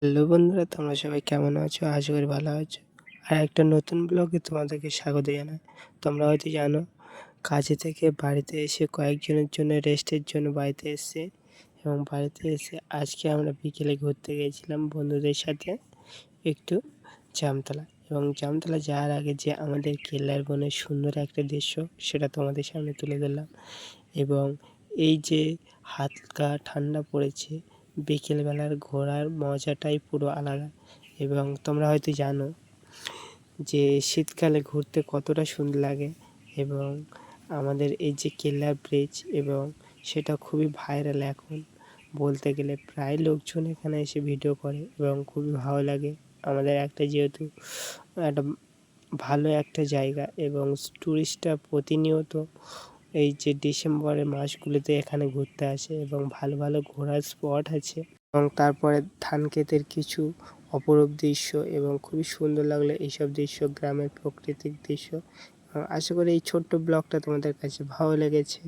Hello বন্ধুরা, তোমরা সবাই কেমন আছো? আশা করি ভালো আছো। আর একটা নতুন ব্লগে তোমাদেরকে স্বাগত জানাই। তোমরা হয়তো জানো, কাজে থেকে বাড়িতে এসে কয়েকজনের জন্য রেস্টের জন্য বাড়িতে এসেছে এবং বাড়িতে এসে আজকে আমরা বিকেলে ঘুরতে গিয়েছিলাম বন্ধুদের সাথে একটু জামতলা। এবং জামতলা যাওয়ার আগে যে আমাদের কেল্লার বনের সুন্দর একটা দৃশ্য, সেটা তোমাদের সামনে তুলে ধরলাম। এবং এই যে হালকা ঠান্ডা পড়েছে, বিকেলবেলার ঘোরার মজাটাই পুরো আলাদা। এবং তোমরা হয়তো জানো যে শীতকালে ঘুরতে কতটা সুন্দর লাগে। এবং আমাদের এই যে কেল্লার ব্রিজ, এবং সেটা খুবই ভাইরাল এখন বলতে গেলে। প্রায় লোকজন এখানে এসে ভিডিও করে এবং খুবই ভালো লাগে আমাদের একটা, যেহেতু একটা ভালো একটা জায়গা এবং টুরিস্টরা প্রতিনিয়ত এই যে ডিসেম্বরের মাসগুলোতে এখানে ঘুরতে আসে এবং ভালো ভালো ঘোরার স্পট আছে। এবং তারপরে ধান ক্ষেতের কিছু অপরূপ দৃশ্য এবং খুবই সুন্দর লাগলো এইসব দৃশ্য, গ্রামের প্রাকৃতিক দৃশ্য। আশা করি এই ছোট্ট ব্লগটা তোমাদের কাছে ভালো লেগেছে।